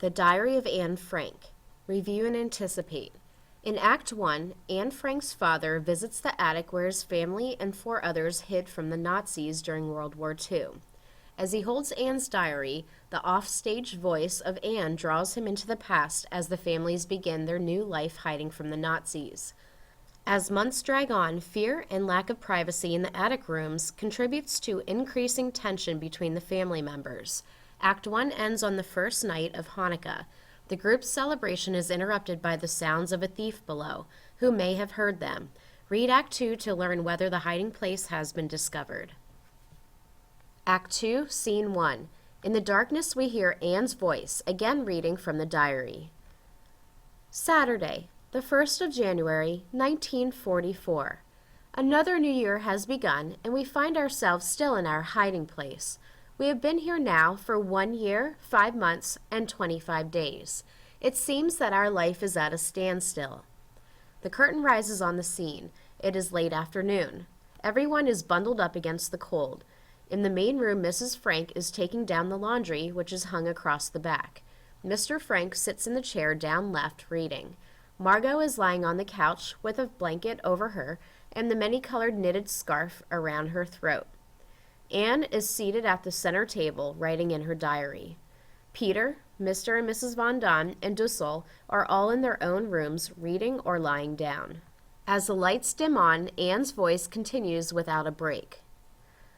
The Diary of Anne Frank. Review and anticipate. In Act 1, Anne Frank's father visits the attic where his family and 4 others hid from the Nazis during World War II. As he holds Anne's diary, the off-stage voice of Anne draws him into the past as the families begin their new life hiding from the Nazis. As months drag on, fear and lack of privacy in the attic rooms contributes to increasing tension between the family members. Act 1 ends on the first night of Hanukkah. The group's celebration is interrupted by the sounds of a thief below, who may have heard them. Read Act 2 to learn whether the hiding place has been discovered. Act 2, Scene 1. In the darkness we hear Anne's voice, again reading from the diary. Saturday, the 1st of January, 1944. Another new year has begun, and we find ourselves still in our hiding place. We have been here now for 1 year, 5 months, and 25 days. It seems that our life is at a standstill. The curtain rises on the scene. It is late afternoon. Everyone is bundled up against the cold. In the main room, Mrs. Frank is taking down the laundry, which is hung across the back. Mr. Frank sits in the chair down left, reading. Margot is lying on the couch with a blanket over her and the many-colored knitted scarf around her throat. Anne is seated at the center table, writing in her diary. Peter, Mr. and Mrs. Von Don, and Dussel are all in their own rooms, reading or lying down. As the lights dim on, Anne's voice continues without a break.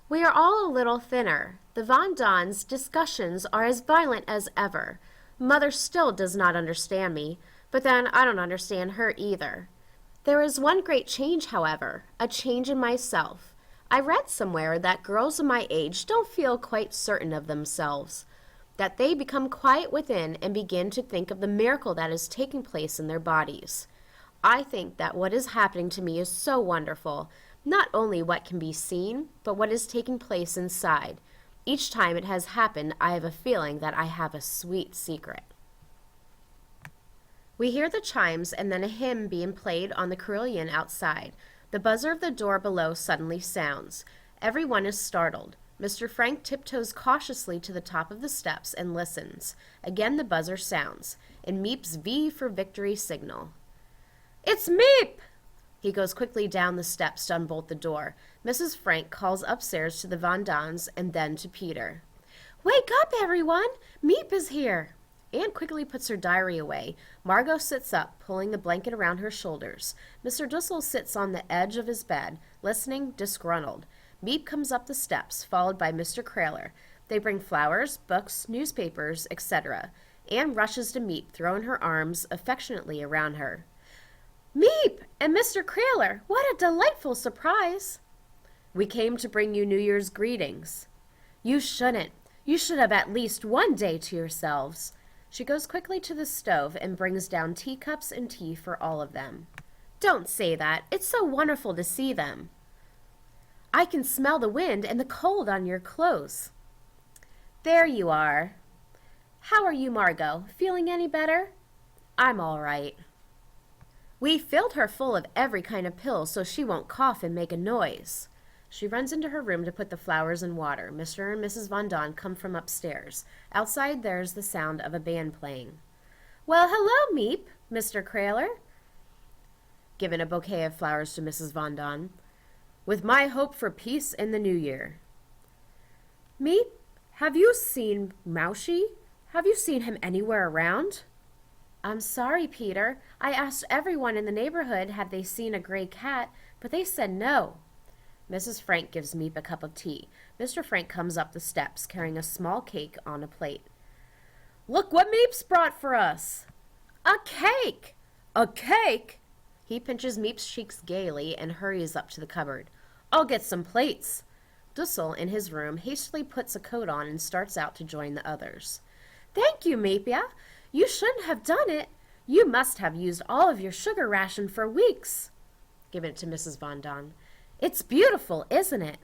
We are all a little thinner. The Von Dons' discussions are as violent as ever. Mother still does not understand me, but then I don't understand her either. There is one great change, however, a change in myself. I read somewhere that girls of my age don't feel quite certain of themselves, that they become quiet within and begin to think of the miracle that is taking place in their bodies. I think that what is happening to me is so wonderful, not only what can be seen, but what is taking place inside. Each time it has happened, I have a feeling that I have a sweet secret. We hear the chimes and then a hymn being played on the carillon outside. The buzzer of the door below suddenly sounds. Everyone is startled. Mr. Frank tiptoes cautiously to the top of the steps and listens. Again the buzzer sounds, and Miep's V for victory signal. It's Miep! He goes quickly down the steps to unbolt the door. Mrs. Frank calls upstairs to the Von Dons and then to Peter. Wake up, everyone! Miep is here! Anne quickly puts her diary away. Margot sits up, pulling the blanket around her shoulders. Mr. Dussel sits on the edge of his bed, listening, disgruntled. Miep comes up the steps, followed by Mr. Kraler. They bring flowers, books, newspapers, etc. Anne rushes to Miep, throwing her arms affectionately around her. Miep and Mr. Kraler, what a delightful surprise! We came to bring you New Year's greetings. You shouldn't. You should have at least one day to yourselves. She goes quickly to the stove and brings down teacups and tea for all of them. Don't say that. It's so wonderful to see them. I can smell the wind and the cold on your clothes. There you are. How are you, Margot? Feeling any better? I'm all right. We filled her full of every kind of pill so she won't cough and make a noise. She runs into her room to put the flowers in water. Mr. and Mrs. Von Don come from upstairs. Outside there's the sound of a band playing. Well, hello, Miep, Mr. Kraler. Giving a bouquet of flowers to Mrs. Von Don. With my hope for peace in the new year. Miep, have you seen Mouchie? Have you seen him anywhere around? I'm sorry, Peter. I asked everyone in the neighborhood had they seen a gray cat, but they said no. Mrs. Frank gives Miep a cup of tea. Mr. Frank comes up the steps, carrying a small cake on a plate. Look what Miep's brought for us! A cake! A cake? He pinches Miep's cheeks gaily and hurries up to the cupboard. I'll get some plates. Dussel, in his room, hastily puts a coat on and starts out to join the others. Thank you, Miepia. You shouldn't have done it. You must have used all of your sugar ration for weeks. Give it to Mrs. Von Don. It's beautiful, isn't it?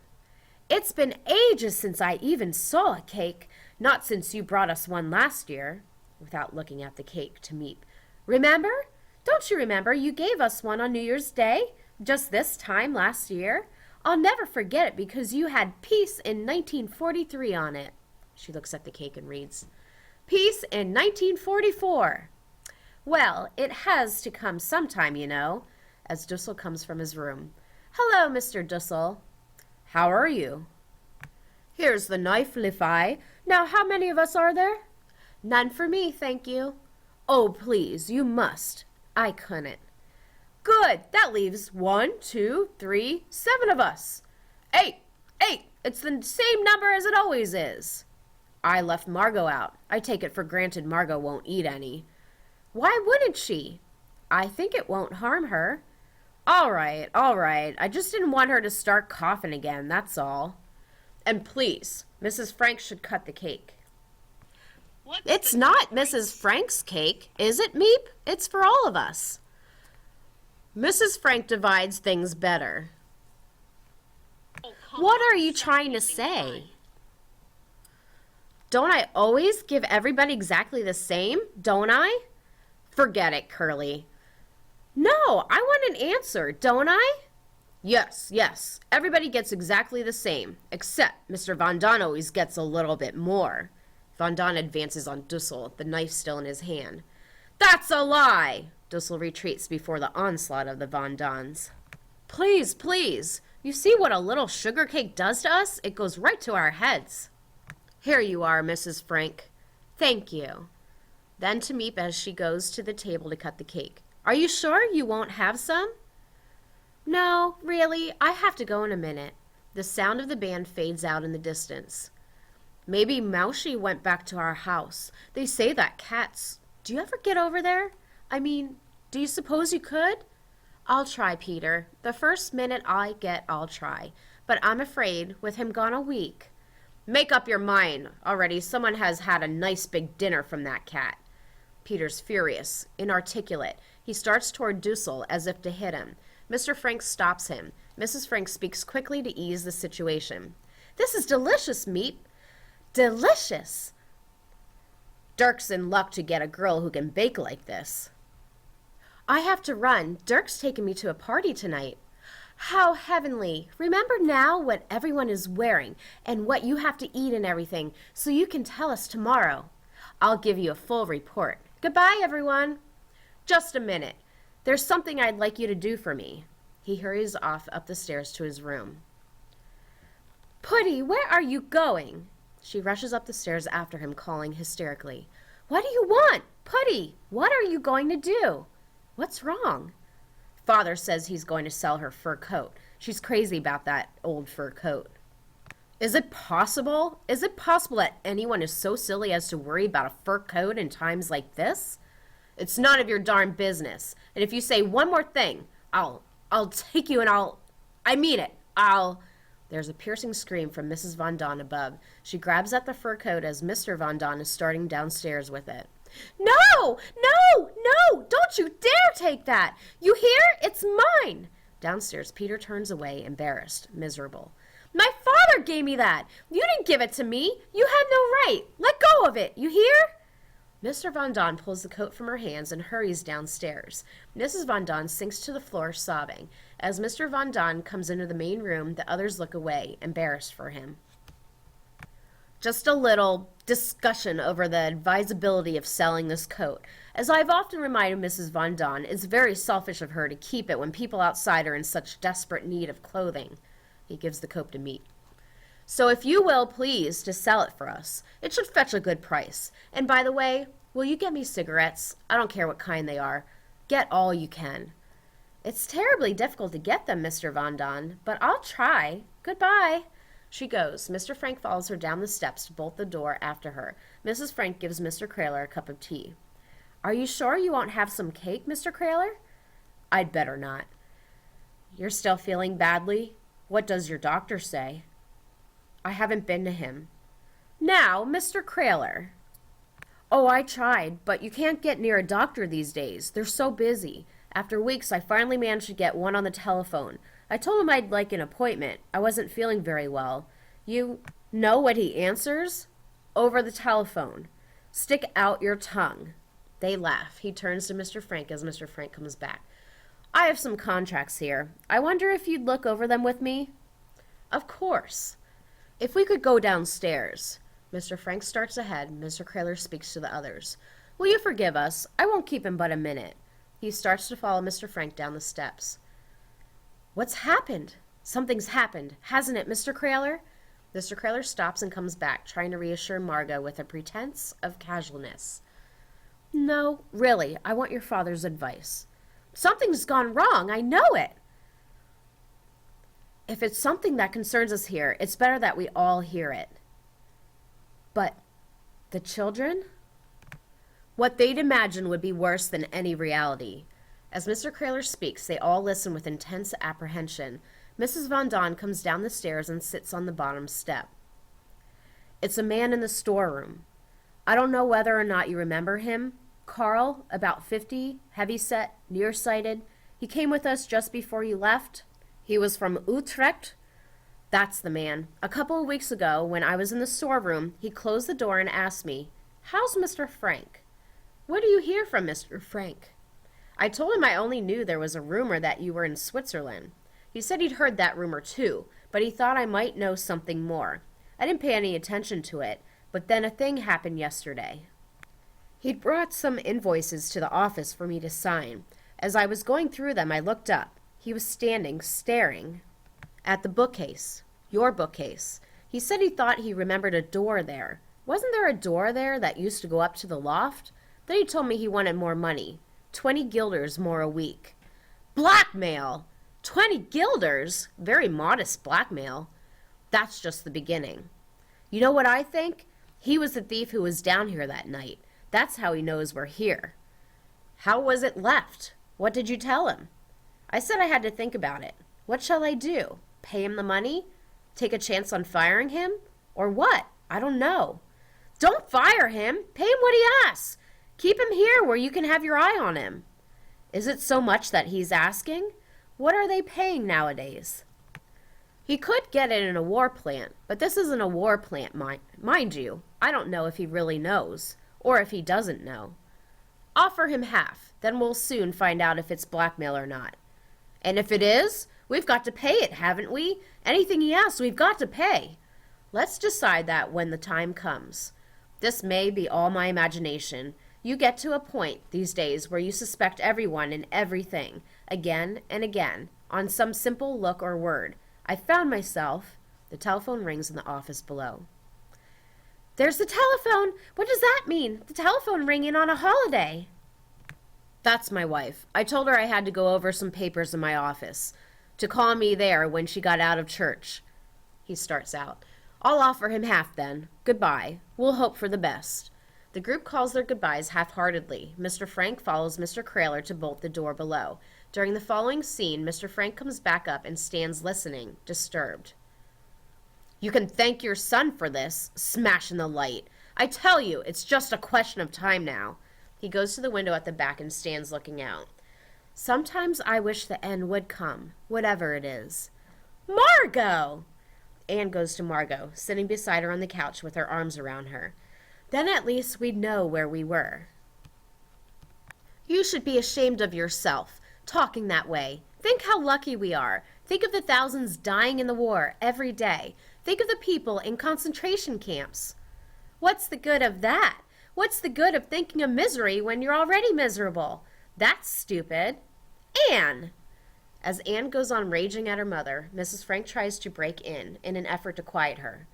It's been ages since I even saw a cake, not since you brought us one last year, without looking at the cake to Miep. Remember? Don't you remember you gave us one on New Year's Day, just this time last year? I'll never forget it because you had peace in 1943 on it. She looks at the cake and reads, Peace in 1944. Well, it has to come sometime, you know, as Dussel comes from his room. Hello, Mr. Dussel. How are you? Here's the knife, Li-Fi. Now, how many of us are there? None for me, thank you. Oh, please, you must. I couldn't. Good, that leaves 1, 2, 3, 7 of us. 8, 8. It's the same number as it always is. I left Margot out. I take it for granted Margot won't eat any. Why wouldn't she? I think it won't harm her. All right. I just didn't want her to start coughing again, that's all. And please, Mrs. Frank should cut the cake. It's not Mrs. Frank's cake, is it, Meep? It's for all of us. Mrs. Frank divides things better. What are you trying to say? Don't I always give everybody exactly the same? Don't I? Forget it, Curly. No, I want an answer, don't I? Yes. Everybody gets exactly the same, except Mr. Von Don always gets a little bit more. Von Don advances on Dussel, the knife still in his hand. That's a lie! Dussel retreats before the onslaught of the Von Dons. Please. You see what a little sugar cake does to us? It goes right to our heads. Here you are, Mrs. Frank. Thank you. Then to Meep as she goes to the table to cut the cake. Are you sure you won't have some? No, really, I have to go in a minute. The sound of the band fades out in the distance. Maybe Moushy went back to our house. They say that cats... Do you ever get over there? I mean, do you suppose you could? I'll try, Peter. The first minute I get, I'll try. But I'm afraid, with him gone a week... Make up your mind already. Someone has had a nice big dinner from that cat. Peter's furious, inarticulate. He starts toward Dussel as if to hit him. Mr. Frank stops him. Mrs. Frank speaks quickly to ease the situation. This is delicious, Meep. Delicious. Dirk's in luck to get a girl who can bake like this. I have to run. Dirk's taking me to a party tonight. How heavenly. Remember now what everyone is wearing and what you have to eat and everything, so you can tell us tomorrow. I'll give you a full report. Goodbye, everyone. Just a minute. There's something I'd like you to do for me. He hurries off up the stairs to his room. Putty, where are you going? She rushes up the stairs after him, calling hysterically. What do you want? Putty, what are you going to do? What's wrong? Father says he's going to sell her fur coat. She's crazy about that old fur coat. Is it possible? Is it possible that anyone is so silly as to worry about a fur coat in times like this? It's none of your darn business. And if you say one more thing, I'll take you and I mean it. There's a piercing scream from Mrs. Von Don above. She grabs at the fur coat as Mr. Von Don is starting downstairs with it. No! Don't you dare take that! You hear? It's mine! Downstairs, Peter turns away, embarrassed, miserable. My father gave me that! You didn't give it to me! You had no right! Let go of it! You hear? Mr. Von Don pulls the coat from her hands and hurries downstairs. Mrs. Von Don sinks to the floor, sobbing. As Mr. Von Don comes into the main room, the others look away, embarrassed for him. Just a little discussion over the advisability of selling this coat. As I've often reminded Mrs. Von Don, it's very selfish of her to keep it when people outside are in such desperate need of clothing. He gives the coat to Meep. So if you will, please, to sell it for us. It should fetch a good price. And by the way, will you get me cigarettes? I don't care what kind they are. Get all you can. It's terribly difficult to get them, Mr. Von Don, but I'll try. Goodbye. She goes. Mr. Frank follows her down the steps to bolt the door after her. Mrs. Frank gives Mr. Kraler a cup of tea. Are you sure you won't have some cake, Mr. Kraler? I'd better not. You're still feeling badly? What does your doctor say? I haven't been to him. Now, Mr. Kraler. Oh, I tried, but you can't get near a doctor these days. They're so busy. After weeks, I finally managed to get one on the telephone. I told him I'd like an appointment. I wasn't feeling very well. You know what he answers? Over the telephone. Stick out your tongue. They laugh. He turns to Mr. Frank as Mr. Frank comes back. I have some contracts here. I wonder if you'd look over them with me? Of course. If we could go downstairs. Mr. Frank starts ahead. Mr. Kraler speaks to the others. Will you forgive us? I won't keep him but a minute. He starts to follow Mr. Frank down the steps. What's happened? Something's happened, hasn't it, Mr. Kraler? Mr. Kraler stops and comes back, trying to reassure Margot with a pretense of casualness. No, really, I want your father's advice. Something's gone wrong, I know it. If it's something that concerns us here, it's better that we all hear it. But the children? What they'd imagine would be worse than any reality. As Mr. Kraler speaks, they all listen with intense apprehension. Mrs. Von Don comes down the stairs and sits on the bottom step. It's a man in the storeroom. I don't know whether or not you remember him. Carl, about 50, heavy-set, nearsighted. He came with us just before you left. He was from Utrecht. That's the man. A couple of weeks ago, when I was in the storeroom, he closed the door and asked me, "How's Mr. Frank? What do you hear from Mr. Frank?" I told him I only knew there was a rumor that you were in Switzerland. He said he'd heard that rumor too, but he thought I might know something more. I didn't pay any attention to it, but then a thing happened yesterday. He'd brought some invoices to the office for me to sign. As I was going through them, I looked up. He was standing, staring at the bookcase, your bookcase. He said he thought he remembered a door there. Wasn't there a door there that used to go up to the loft? Then he told me he wanted more money, 20 guilders more a week. Blackmail! 20 guilders? Very modest blackmail. That's just the beginning. You know what I think? He was the thief who was down here that night. That's how he knows we're here. How was it left? What did you tell him? I said I had to think about it. What shall I do? Pay him the money? Take a chance on firing him? Or what? I don't know. Don't fire him. Pay him what he asks. Keep him here where you can have your eye on him. Is it so much that he's asking? What are they paying nowadays? He could get it in a war plant, but this isn't a war plant, mind you. I don't know if he really knows, or if he doesn't know. Offer him half, then we'll soon find out if it's blackmail or not. And if it is, we've got to pay it, haven't we? Anything he asks, we've got to pay. Let's decide that when the time comes. This may be all my imagination. You get to a point these days where you suspect everyone and everything, again and again, on some simple look or word. I found myself. The telephone rings in the office below. There's the telephone! What does that mean? The telephone ringing on a holiday. That's my wife. I told her I had to go over some papers in my office, to call me there when she got out of church. He starts out. I'll offer him half then. Goodbye. We'll hope for the best. The group calls their goodbyes half-heartedly. Mr. Frank follows Mr. Kraler to bolt the door below. During the following scene, Mr. Frank comes back up and stands listening, disturbed. You can thank your son for this, smashing the light. I tell you, it's just a question of time now. He goes to the window at the back and stands looking out. Sometimes I wish the end would come, whatever it is. Margot! Anne goes to Margot, sitting beside her on the couch with her arms around her. Then at least we'd know where we were. You should be ashamed of yourself, talking that way. Think how lucky we are. Think of the thousands dying in the war every day. Think of the people in concentration camps. What's the good of that? What's the good of thinking of misery when you're already miserable? That's stupid. Anne! As Anne goes on raging at her mother, Mrs. Frank tries to break in an effort to quiet her.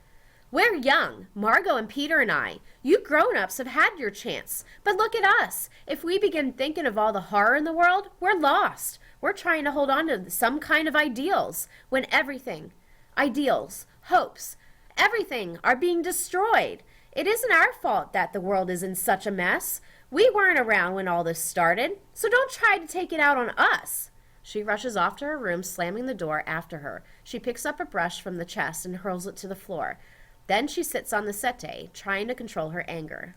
We're young, Margot and Peter and I. You grown-ups have had your chance. But look at us. If we begin thinking of all the horror in the world, we're lost. We're trying to hold on to some kind of ideals, when everything, ideals, hopes, everything are being destroyed. It isn't our fault that the world is in such a mess. We weren't around when all this started, so don't try to take it out on us. She rushes off to her room, slamming the door after her. She picks up a brush from the chest and hurls it to the floor. Then she sits on the settee, trying to control her anger.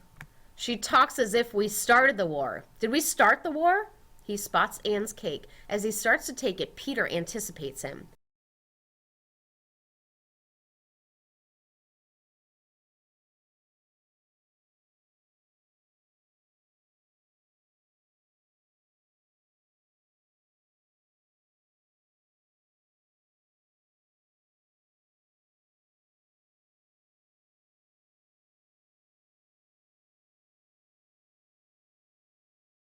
She talks as if we started the war. Did we start the war? He spots Anne's cake. As he starts to take it, Peter anticipates him.